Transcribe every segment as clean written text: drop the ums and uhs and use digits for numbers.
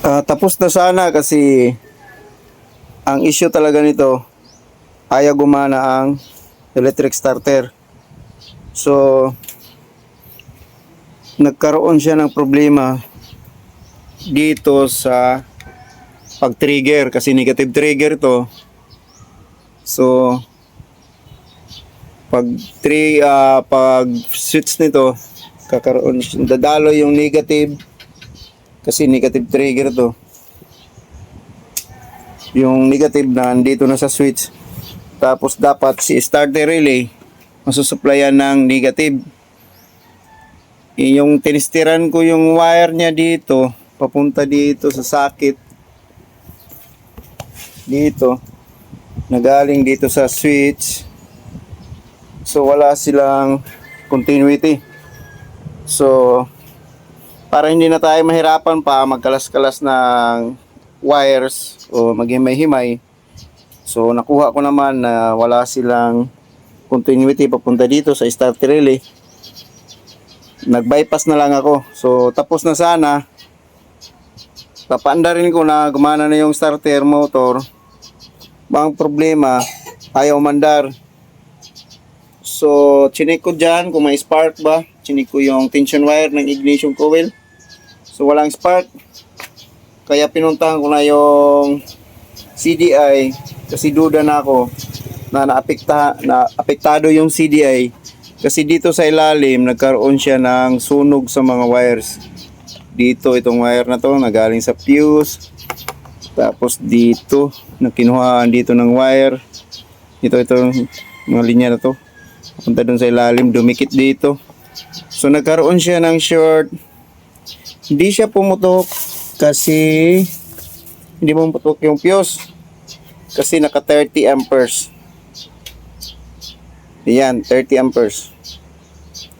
Tapos na sana kasi ang issue talaga nito, ayaw gumana ang electric starter. So nagkaroon siya ng problema dito sa pag-trigger kasi negative trigger to. So pag switch nito, kakaroon dadalo yung negative kasi negative trigger to. Yung negative na andito na sa switch. Tapos dapat si starter relay masusupplyan ng negative. Yung tinistiran ko yung wire niya dito, papunta dito sa socket. Dito. Nagaling dito sa switch. So wala silang continuity. So para hindi na tayo mahirapan pa magkalas-kalas ng wires o maghimay-himay. So nakuha ko naman na wala silang continuity papunta dito sa starter relay. Nag-bypass na lang ako. So tapos na sana. Papaandarin ko na gumana na yung starter motor. Bang problema, ayaw mandar. So chinik ko dyan kung may spark ba. Chinik ko yung tension wire ng ignition coil. So walang spark. Kaya pinuntahan ko na yung CDI kasi duda na ako na naapektado yung CDI kasi dito sa ilalim nagkaroon siya ng sunog sa mga wires. Dito itong wire na to nagaling sa fuse. Tapos dito nakinuhaan dito ng wire. Ito mga linya na to. Punta dun sa ilalim, dumikit dito. So nagkaroon siya ng short. Hindi siya pumutok kasi hindi pumutok yung fuse. Kasi naka 30 amperes. Ayan, 30 amperes.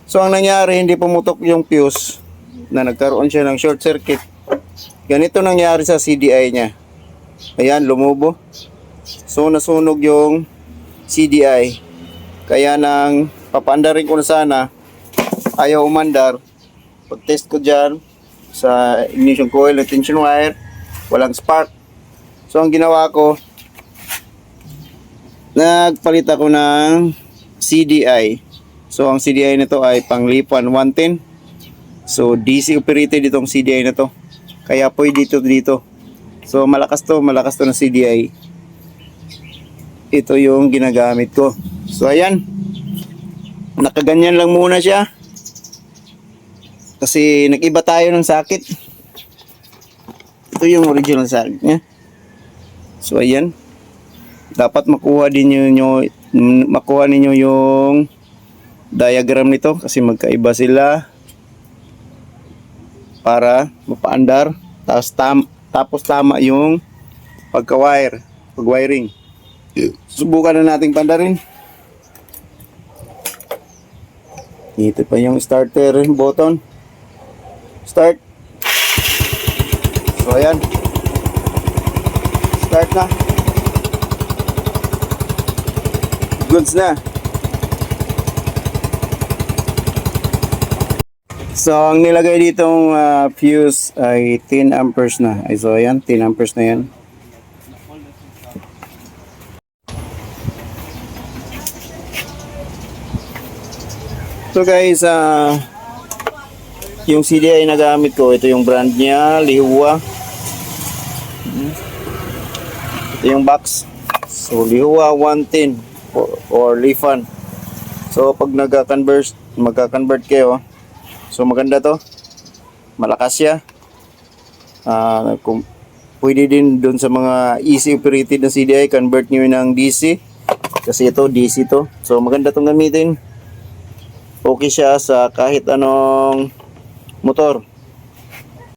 So ang nangyari, hindi pumutok yung fuse na nagkaroon siya ng short circuit. Ganito nangyari sa CDI niya. Ayan, lumubo. So nasunog yung CDI. Kaya nang papaandarin ko na sana, ayaw umandar. Pag test ko dyan sa ignition coil at tension wire, walang spark. So ang ginawa ko, nagpalit ako ng CDI. So ang CDI na to ay panglipan 110. So DC operated itong CDI na to. Kaya pwede dito. So malakas to na CDI. Ito yung ginagamit ko. So ayan. Nakaganyan lang muna siya. Kasi nag-iba tayo ng socket. Ito yung original socket niya. So ayan. Dapat makuha ninyo yung diagram nito kasi magkaiba sila para mapaandar. Tapos tama yung pag-wiring. Subukan na nating pandarin. Ito pa yung starter button. Start. So ayan. Start na. Goods na. So ang nilagay ditong fuse ay 10 amperes na. So ayan, 10 amperes na yan. So guys, yung CDI na gamit ko, ito yung brand niya, Lihua. Ito yung box. So Lihua 110 or Lifan. So pag magka-convert kayo, so maganda to. Malakas siya. Pwede din dun sa mga easy operated na CDI, convert nyo ng DC. Kasi ito DC to. So maganda tong gamitin. Okay siya sa kahit anong motor.